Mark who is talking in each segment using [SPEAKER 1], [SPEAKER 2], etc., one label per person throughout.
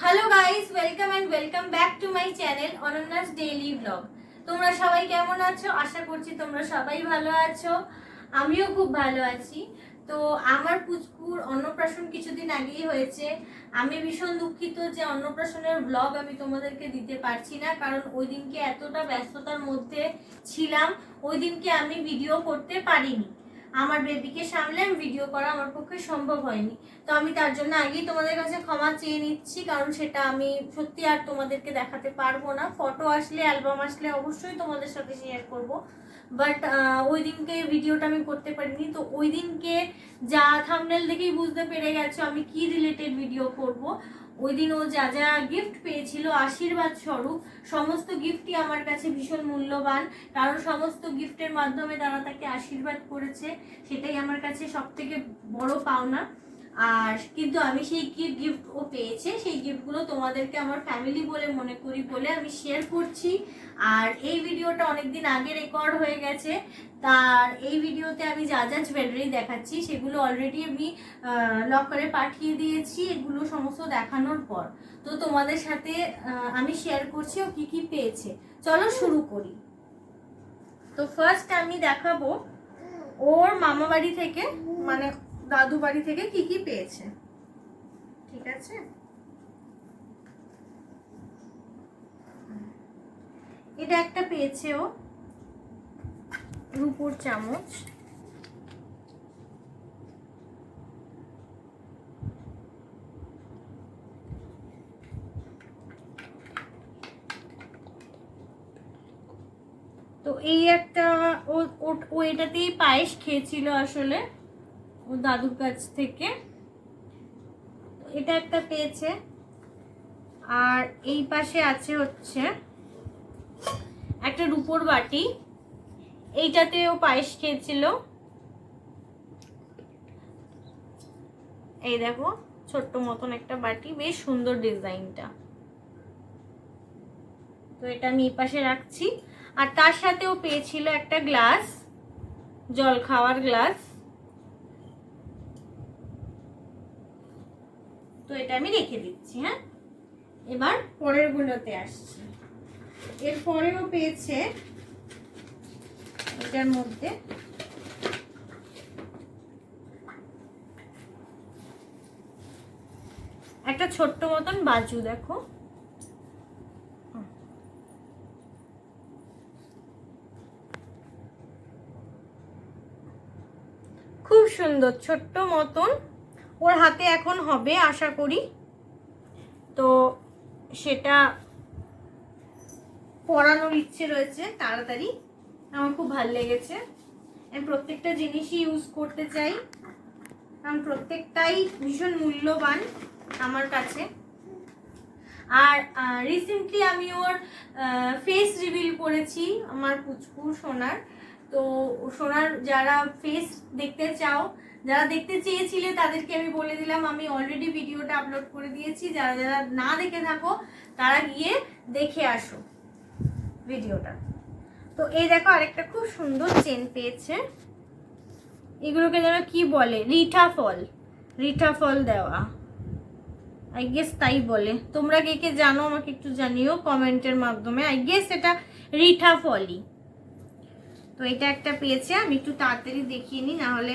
[SPEAKER 1] Hello guys, welcome and welcome back to my channel Ananya's daily blog. তোমরা সবাই কেমন আছো? আশা করছি তোমরা সবাই ভালো আছো। আমিও খুব ভালো আছি। তো আমার পুচকুর অন্নপ্রাশন কিছুদিন আগেই হয়েছে। আমি ভীষণ দুঃখিত যে অন্নপ্রাশনের ব্লগ আমি তোমাদেরকে দিতে পারছি না, কারণ ওই দিনকে এতটা ব্যস্ততার মধ্যে ছিলাম, ওই দিনকে আমি ভিডিও করতে পারিনি। আমার বেবিকে সামলে আমি ভিডিও করা আমার পক্ষে সম্ভব হয়নি। তো আমি তার জন্য আগেই তোমাদের কাছে ক্ষমা চেয়ে নিচ্ছি, কারণ সেটা আমি সত্যি আর তোমাদেরকে দেখাতে পারবো না। ফটো আসলে, অ্যালবাম আসলে অবশ্যই তোমাদের সাথে শেয়ার করব, বাট ওই দিনকে ভিডিওটা আমি করতে পারিনি। তো ওই দিনকে যা থাম্বনেল দেখেই বুঝতে পেরে গেছো আমি কি রিলেটেড ভিডিও করব। ওই দিন ও যা যা গিফট পেয়েছিল আশীর্বাদ স্বরূপ, সমস্ত গিফটই আমার কাছে ভীষণ মূল্যবান, কারণ সমস্ত গিফটের মাধ্যমে তারা তাকে আশীর্বাদ করেছে, সেটাই আমার কাছে সব থেকে বড় পাওনা। আর কিন্তু আমি সেই কি গিফট ও পেয়েছে সেই গিফটগুলো তোমাদেরকে আমার ফ্যামিলি বলে মনে করি বলে আমি শেয়ার করছি। আর এই ভিডিওটা অনেকদিন আগে রেকর্ড হয়ে গেছে, তার এই ভিডিওতে আমি যা যা জুয়েলারি দেখাচ্ছি সেগুলো অলরেডি আমি লক করে পাঠিয়ে দিয়েছি, এগুলো সমস্ত দেখানোর পর। তো তোমাদের সাথে আমি শেয়ার করছি ও কি কি পেয়েছে। চলো শুরু করি। তো ফার্স্ট আমি দেখাবো ওর মামা বাড়ি থেকে, মানে দাদু বাড়ি থেকে কি কি পেয়েছে। ঠিক আছে, এটা একটা পেয়েছে ও রূপোর চামচ। তো এই একটা ও এটাতেই পায়েস খেয়েছিল আসলে ও দাদুর কাছ থেকে। এটা একটা পেয়েছে। আর এই পাশে আছে হচ্ছে একটা রূপোর বাটি, এইটাতে ও পায়েস খেয়েছিল। এই দেখো ছোট্ট মতন একটা বাটি, বেশ সুন্দর ডিজাইনটা। তো এটা আমি এই পাশে রাখছি। আর তার সাথেও পেয়েছিল একটা গ্লাস, জল খাওয়ার গ্লাস। তো এটা আমি রেখে দিচ্ছি। হ্যাঁ, এবার পরের গুলোতে আসছি। এরপরেও পেয়েছে এটার মধ্যে একটা ছোট্ট মতন বাজু, দেখো খুব সুন্দর ছোট্ট মতন। ওর হাতে এখন হবে আশা করি, তো সেটা পরানোর ইচ্ছে রয়েছে তাড়াতাড়ি। আমার খুব ভালো লেগেছে। আমি প্রত্যেকটা জিনিসই ইউজ করতে চাই, কারণ প্রত্যেকটাই ভীষণ মূল্যবান আমার কাছে। আর রিসেন্টলি আমি ওর ফেস রিভিল করেছি আমার পুচকুর সোনার। তো সোনার যারা ফেস দেখতে চাও, যারা দেখতে চেয়েছিলে তাদেরকে আমি বলে দিলাম, আমি অলরেডি ভিডিওটা আপলোড করে দিয়েছি। যারা যারা না দেখে থাকো তারা গিয়ে দেখে আসো ভিডিওটা। তো এই দেখো আরেকটা খুব সুন্দর চেন পেয়েছে। এগুলোকে যেন কি বলে, রিঠা ফল দেওয়া, আই গেস তাই বলে। তোমরা কে কে জানো আমাকে একটু জানিও কমেন্টের মাধ্যমে। আই গেস এটা রিঠা ফলই। তো এটা একটা পেয়েছে। আমি একটু তাড়াতাড়ি দেখিয়ে নিই, নাহলে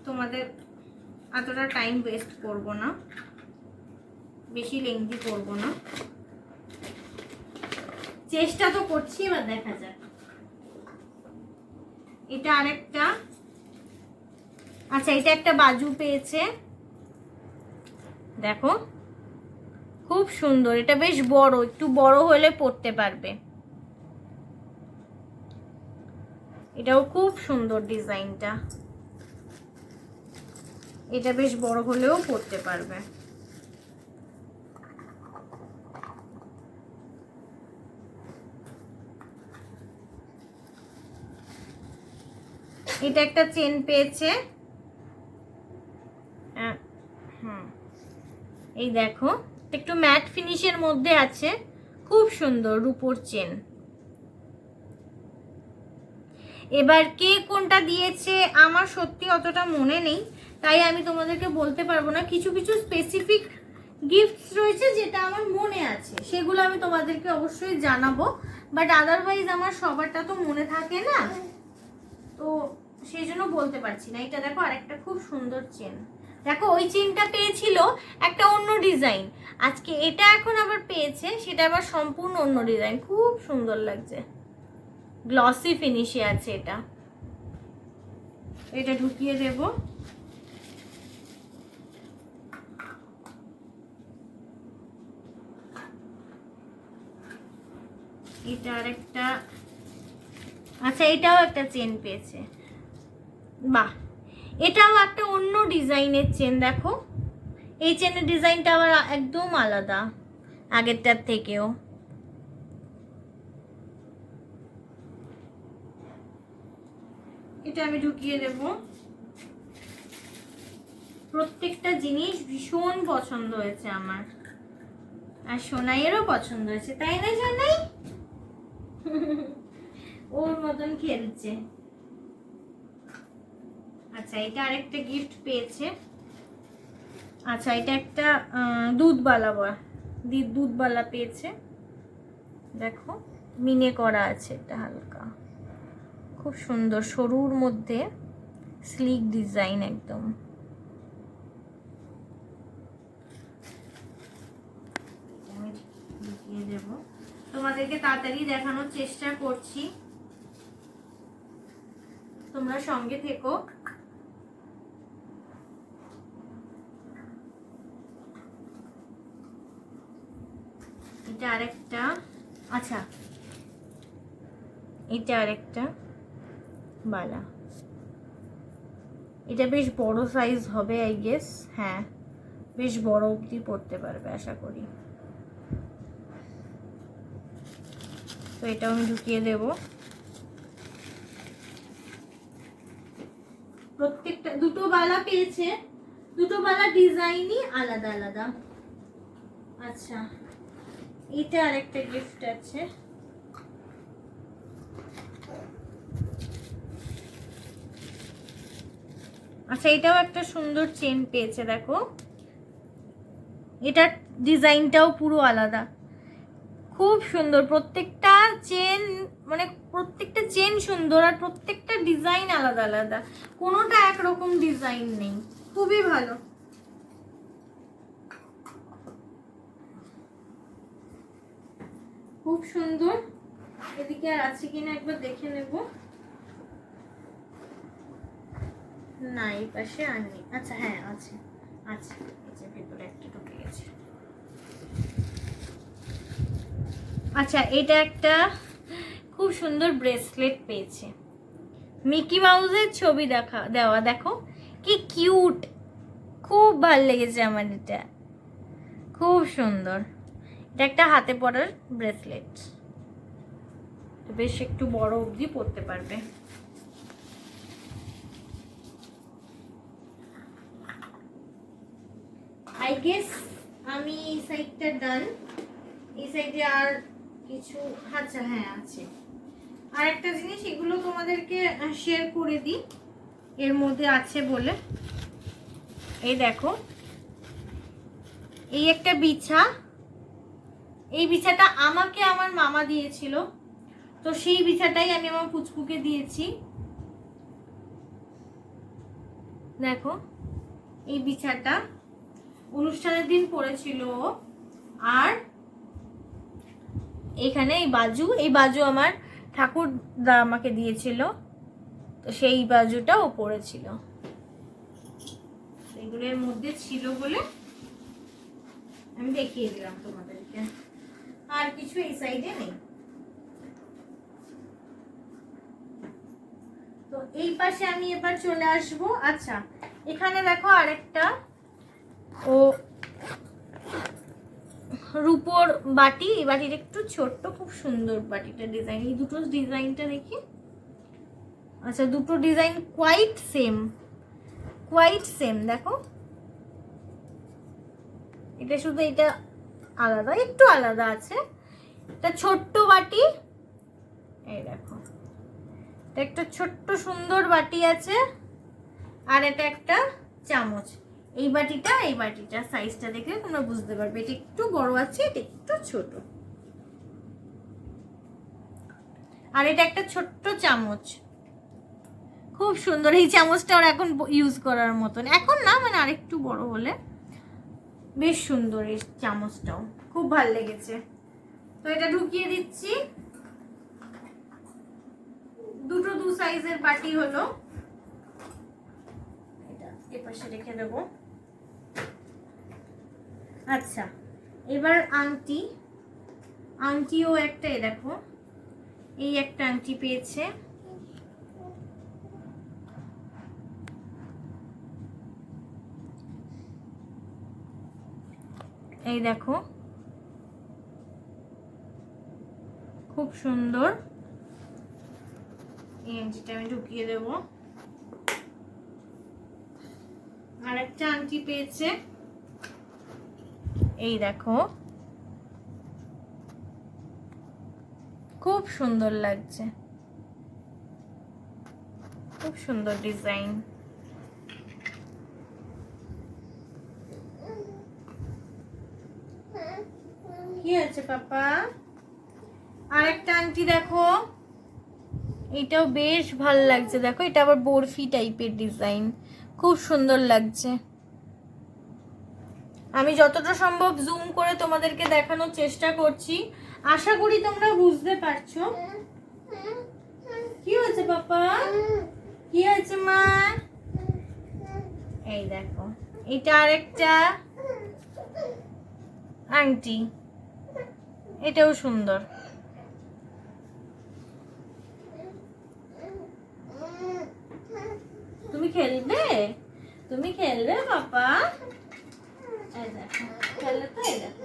[SPEAKER 1] তোমাদের এতটা টাইম ওয়েস্ট করব না, বেশি লেংথি করব না। চেষ্টা তো করছি, এবার দেখা যাক। এটা আরেকটা, আচ্ছা এটা একটা বাজু পেয়েছে, দেখো খুব সুন্দর। এটা বেশ বড়, একটু বড় হলে পড়তে পারবে। এটাও খুব সুন্দর ডিজাইনটা, এটা বেশ বড় হলেও পড়তে পারবে। এটা একটা চেন পেয়েছে। এই দেখো একটু ম্যাট ফিনিশের মধ্যে আছে, খুব সুন্দর রূপোর চেন। এবার কে কোনটা দিয়েছে আমার সত্যি অতটা মনে নেই, তাই আমি তোমাদেরকে বলতে পারবো না। কিছু কিছু স্পেসিফিক গিফটস রয়েছে যেটা আমার সেগুলো আমি তোমাদেরকে অবশ্যই জানাবো, বাট আদারওয়াইজ আমার সবারটা তো মনে থাকে না, তো সেই জন্য বলতে পারছি না। এটা দেখো আরেকটা খুব সুন্দর চেন, দেখো ওই চেনটা পেয়েছিল একটা অন্য ডিজাইন, আজকে এটা এখন আবার পেয়েছে, সেটা আবার সম্পূর্ণ অন্য ডিজাইন, খুব সুন্দর লাগছে, গ্লসি ফিনিশে আছে এটা। এটা ঢুকিয়ে দেব। এটা আরেকটা, আচ্ছা এটাও একটা চেন পেয়েছে, বাহ, এটাও একটা অন্য ডিজাইনের চেন। দেখো এই চেনের ডিজাইনটা আবার একদম আলাদা আগেরটার থেকেও। এটা আমি ঢুকিয়ে দেব। প্রত্যেকটা জিনিস ভীষণ পছন্দ হয়েছে আমার, আর সোনাইয়েরও পছন্দ হয়েছে, তাই না সোনাই? ওর মতন খেলছে। আচ্ছা এটা আরেকটা গিফট পেয়েছে, আচ্ছা এটা একটা দুধবালা পেয়েছে, দেখো মিনে করা আছে, এটা হালকা খুব সুন্দর, সরুর মধ্যে স্লিক ডিজাইন একদম। আমি দেখিয়ে দেব, তোমাদেরকে তাড়াতাড়ি দেখানোর চেষ্টা করছি, তোমরা সঙ্গে থেকো। এটা আরেকটা, আচ্ছা এটা আরেকটা বালা, এটা বেশ বড় সাইজ হবে আই গেস, হ্যাঁ বেশ বড় অবধি পড়তে পারবে আশা করি। তো এটাও আমি ঢুকিয়ে দেব। প্রত্যেকটা দুটো বালা পেয়েছে, দুটো বালা ডিজাইনই আলাদা আলাদা। আচ্ছা এটা আরেকটা গিফট আছে, আচ্ছা এটাও একটা সুন্দর চেন পেয়েছে, দেখো এটার ডিজাইনটাও পুরো আলাদা, খুব সুন্দর। প্রত্যেকটা চেন মানে প্রত্যেকটা চেন সুন্দর, আর প্রত্যেকটা ডিজাইন আলাদা আলাদা, কোনোটা একরকম ডিজাইন নেই, খুবই ভালো। খুব সুন্দর। এদিকে আর আছে কিনা একবার দেখে নেব, না এই পাশে আর নেই, আচ্ছা হ্যাঁ আছে, আচ্ছা এই যে ভেতরে একটা ঢুকে গেছে। আচ্ছা এটা একটা খুব সুন্দর ব্রেসলেট পেয়েছে, মিকি মাউসের ছবি দেওয়া, দেখো কি কিউট, খুব ভালো লেগেছে আমার, এটা খুব সুন্দর। এটা একটা হাতে পরার ব্রেসলেট, বেশ একটু বড় অবধি পরতে পারবে। আই গেস আমি এই সাইডটা ডান, এই সাইডে আর কিছু, আচ্ছা হ্যাঁ আছে আর একটা জিনিস, এগুলো তোমাদেরকে শেয়ার করে দিই এর মধ্যে আছে বলে। এই দেখো এই একটা বিছা, এই বিছাটা আমাকে আমার মামা দিয়েছিল, তো সেই বিছাটাই আমি আমার পুচকুকে দিয়েছি। দেখো এই বিছাটা অনুষ্ঠানের দিন পড়েছিল, আর এখানে এই বাজু আমার ঠাকুরদা আমাকে দিয়েছিল, তো সেই বাজুটা ও পড়েছিল, এগুলোর মধ্যে ছিল বলে আমি দেখিয়ে দিলাম তোমাদেরকে, আর কিছু এই সাইডে নেই। তো এই পাশে আমি এবার চলে আসব। আচ্ছা এখানে দেখো আরেকটা ও রূপোর বাটি, এই বাটিটা একটু ছোট্ট, খুব সুন্দর বাটিটা ডিজাইন, এই দুটো ডিজাইনটা দেখি, আচ্ছা দুটো ডিজাইন কোয়াইট সেম, দেখো এটা শুধু এটা আলাদা, একটু আলাদা আছে, এটা ছোট্ট বাটি, এই দেখো একটা ছোট্ট সুন্দর বাটি আছে, আর এটা একটা চামচ, এই বাটিটা সাইজটা দেখলে তোমরা বুঝতে পারবে এটা একটু বড় আছে, এটা একটু ছোট। আর এটা একটা ছোট্ট চামচ, খুব সুন্দর। এই চামচটাও এখন ইউজ করার মতন, এখন না মানে আরেকটু বড় হলে বেশ সুন্দর। এই চামচটাও খুব ভালো লেগেছে। তো এটা ঢুকিয়ে দিচ্ছি। দুটো দু সাইজের বাটি হলো, এটা এপাশে রেখে দেব। আচ্ছা, এবার আংটিও একটা, এই দেখো এই একটা আংটি পেয়েছে। এই দেখো খুব সুন্দর। এই আংটিটা আমি ঢুকিয়ে দেব। আর একটা আংটি পেয়েছে, এই দেখো খুব সুন্দর লাগছে, খুব সুন্দর ডিজাইন। কি আছে পাপা? আর একটা আংটি দেখো, এটাও বেশ ভালো লাগছে। দেখো এটা আবার বরফি টাইপের ডিজাইন, খুব সুন্দর লাগছে। আমি যতটা সম্ভব জুম করে তোমাদেরকে দেখানোর চেষ্টা করছি, আশা করি তোমরা বুঝতে পারছো। কি হয়েছে পাপা? কি হয়েছে মা? এই দেখো এটা আরেকটা আংটি, এটাও সুন্দর। তুমি খেলবে? তুমি খেলবে পাপা? এই দেখো খেলবে তো। এই দেখো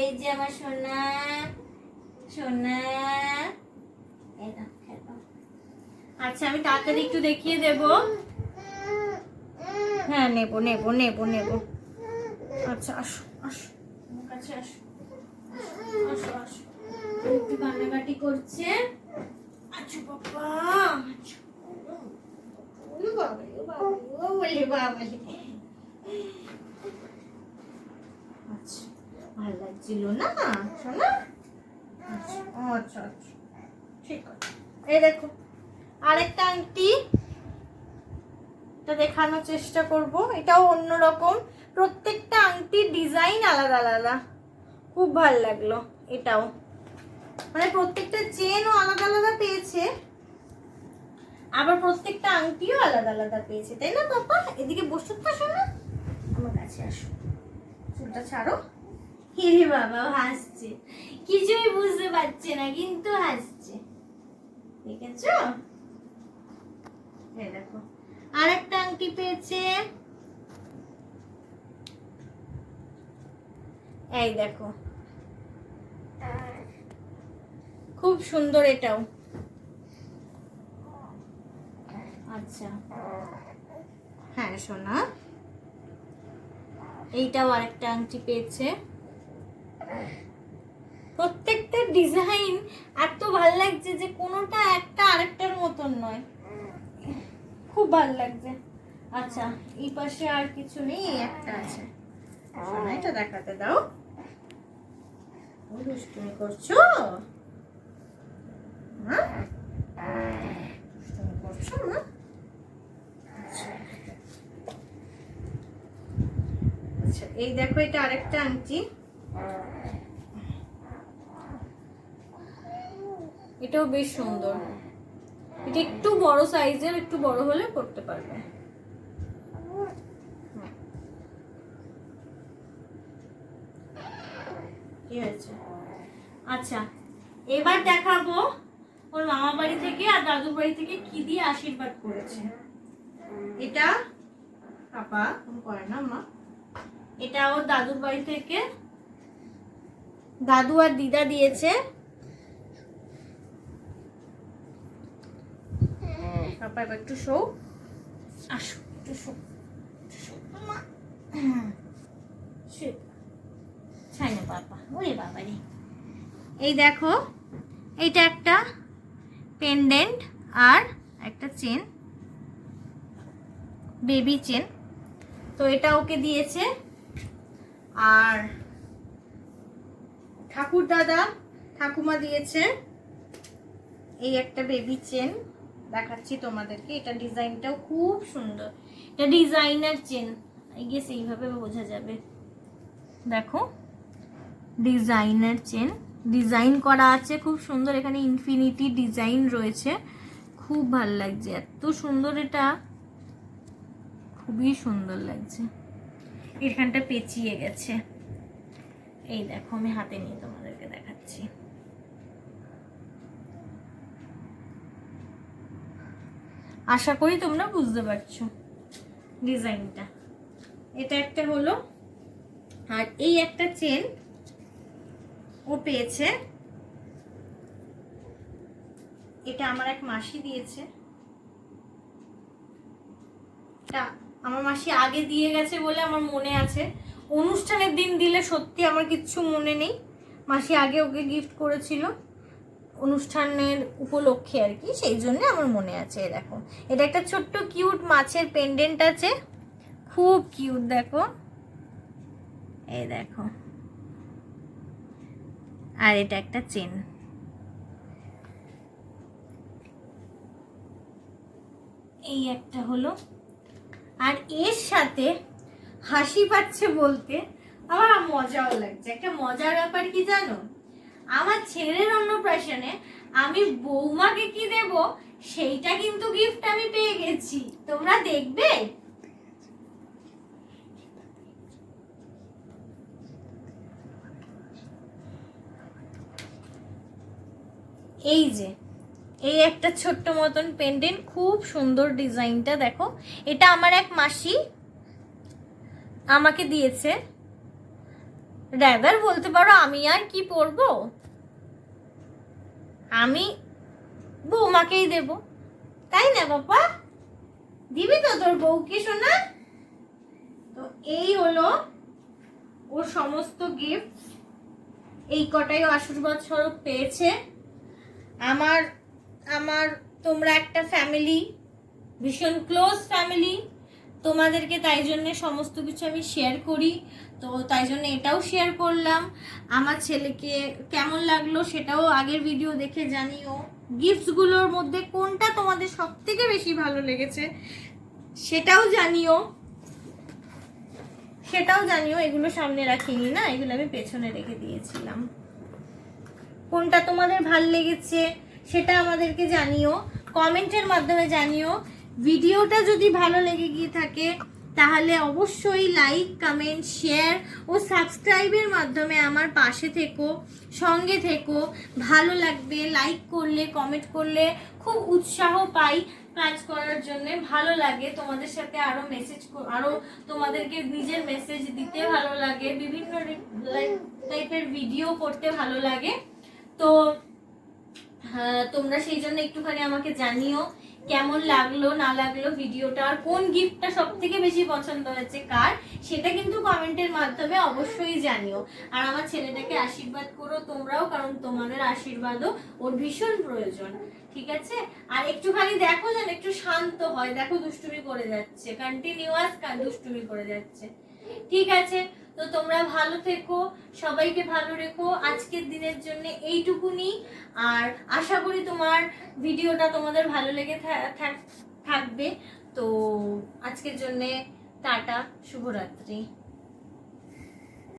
[SPEAKER 1] এই যে আমার সোনা সোনা, এই দেখো খেলো। আচ্ছা আমি তাড়াতাড়ি একটু দেখিয়ে দেব। হ্যাঁ নেবো নেবো নেবো নেবো। আচ্ছা আসো আসো আমার কাছে আসো, আসো আসো। একটু কান্নাকাটি করছে। আচ্ছা বাবা, আচ্ছা ভালো লাগছিল না শোনা? আচ্ছা আচ্ছা ঠিক আছে। এই দেখো আরেকটা আংটি, এটা দেখানোর চেষ্টা করব। এটাও অন্যরকম, প্রত্যেকটা আংটির ডিজাইন আলাদা আলাদা, খুব ভালো লাগলো। এটাও মানে প্রত্যেকটা চেনও আলাদা আলাদা পেয়েছে, আবার প্রত্যেকটা আংটিও আলাদা আলাদা পেয়েছে, তাই না পাপা? এদিকে বসো তো শোনা, আমার কাছে আসো। চুলটা ছাড়ো। হিরে বাবা হাসছে, কিছুই বুঝতে পারছে না কিন্তু হাসছে, দেখেছো? এই দেখো আরেকটা আংটি পেয়েছে, এই দেখো খুব সুন্দর এটাও। আচ্ছা হ্যাঁ সোনা, এইটাও আরেকটা আংটি পেয়েছে। প্রত্যেকটা ডিজাইন এত ভালো লাগছে যে কোনোটা একটা আরেকটার মতন নয়, খুব ভালো লাগছে। আচ্ছা এই পাশে আর কিছু নেই, এই একটা আছে। সোনা এটা দেখাতে দাও। দুষ্টুমি করছো? দুষ্টুমি করছো না? আচ্ছা এই দেখো এটা আরেকটা আংটি, এটাও বেশ সুন্দর। এটা একটু বড় সাইজের, একটু বড় হলে করতে পারবে। কি হয়েছে? আচ্ছা এবার দেখাবো ওর মামা বাড়ি থেকে আর দাদুর বাড়ি থেকে কি দিয়ে আশীর্বাদ করেছে। এটা পাপা করে না মা, এটা ওর দাদুর বাড়ি থেকে দাদু আর দিদা দিয়েছে। পাপা এবার একটু শো, আসো একটু শো, ছাই না পাপা। ওরে বাবা রে, এই দেখো এইটা একটা পেন্ডেন্ট আর একটা চেন, বেবি চেন। তো এটা ওকে দিয়েছে। আর ঠাকুর দাদা ঠাকুমা দিয়েছে এই একটা বেবি চেন, দেখাচ্ছি তোমাদেরকে। এটা ডিজাইনটাও খুব সুন্দর, এটা ডিজাইনার চেন, আই গেস এইভাবে বোঝা যাবে। দেখো ডিজাইনার চেন, ডিজাইন করা আছে খুব সুন্দর, এখানে ইনফিনিটি ডিজাইন রয়েছে, খুব ভালো লাগছে, এত সুন্দর, এটা খুবই সুন্দর লাগছে। এখানটা পেঁচিয়ে গেছে, এই দেখো আমি হাতে নিয়ে তোমাদেরকে দেখাচ্ছি। আশা করি তোমরা বুঝতে পারছো ডিজাইনটা। এটা একটা হলো, আর এই একটা চেন ও পেয়েছে, এটা আমার এক মাসি দিয়েছে। এটা আমার মাসি আগে দিয়ে গেছে বলে আমার মনে আছে, অনুষ্ঠানের দিন দিলে সত্যি আমার কিচ্ছু মনে নেই। মাসি আগে ওকে গিফট করেছিল অনুষ্ঠানের উপলক্ষে আর কি, সেই জন্য আমার মনে আছে। দেখো এটা একটা ছোট্ট কিউট মাছের পেন্ডেন্ট আছে, খুব কিউট, দেখো এই দেখো। আর এটা একটা চেন, এই একটা হলো। আর এর সাথে হাসি পাচ্ছে বলতে আমার মজাও লাগছে। একটা মজার ব্যাপার কি জানো, আমার ছেলের অন্নপ্রাশনে আমি বৌমাকে কি দেব সেইটা কিন্তু গিফট আমি পেয়ে গেছি, তোমরা দেখবে। এই যে এই একটা ছোট্ট মতন পেন্ডেন্ট, খুব সুন্দর ডিজাইনটা, দেখো এটা আমার এক মাসি আমাকে দিয়েছে। রাদার বলতে পারো আমি আর কি পরবো, আমি বৌমাকেই দেব, তাই না বাবা? দিবি তো তোর বউকে সোনা? তো এই হলো ওর সমস্ত গিফট, এই কটাই আশীর্বাদ স্বরূপ পেয়েছে। আমার আমার তোমরা একটা ফ্যামিলি, ভীষণ ক্লোজ ফ্যামিলি, তোমাদেরকে তাই জন্য সমস্ত কিছু আমি শেয়ার করি, তো তাই জন্য এটাও শেয়ার করলাম। আমার ছেলেকে কেমন লাগলো সেটাও আগের ভিডিও দেখে জানিও। গিফটসগুলোর মধ্যে কোনটা তোমাদের সব থেকে বেশি ভালো লেগেছে সেটাও জানিও, সেটাও জানিও। এগুলো সামনে রাখিনি না, এগুলো আমি পেছনে রেখে দিয়েছিলাম। কোনটা তোমাদের ভালো লেগেছে সেটা আমাদেরকে জানিও, কমেন্টের মাধ্যমে জানিও। ভিডিওটা যদি ভালো লেগে গিয়ে থাকে তাহলে অবশ্যই লাইক, কমেন্ট, শেয়ার ও সাবস্ক্রাইবের মাধ্যমে আমার পাশে থেকো, সঙ্গে থেকো। ভালো লাগবে, লাইক করলে, কমেন্ট করলে খুব উৎসাহ পাই কাজ করার জন্য, ভালো লাগে। তোমাদের সাথে আরো মেসেজ, আরো তোমাদেরকে নিজের মেসেজ দিতে ভালো লাগে, বিভিন্ন টাইপের ভিডিও করতে ভালো লাগে। তো তোমরা সেই জন্য একটুখানি আমাকে জানিও কেমন লাগলো না লাগলো ভিডিওটা, আর কোন গিফটটা সব থেকে বেশি পছন্দ হয়েছে কার, সেটা কিন্তু কমেন্টের মাধ্যমে অবশ্যই জানিও। আর আমার ছেলেটাকে আশীর্বাদ করো তোমরাও, কারণ তোমাদের আশীর্বাদও ওর ভীষণ প্রয়োজন, ঠিক আছে? আর একটুখানি দেখো যেন একটু শান্ত হয়, দেখো দুষ্টুমি করে যাচ্ছে, কন্টিনিউয়াস দুষ্টুমি করে যাচ্ছে, ঠিক আছে? তো তোমরা ভালো থেকো, সবাইকে ভালো রেখো। আজকের দিনের জন্য এইটুকুনি, আর আশা করি তোমার ভিডিওটা তোমাদের ভালো লেগে থাকবে। তো আজকের জন্য টাটা, শুভরাত্রি।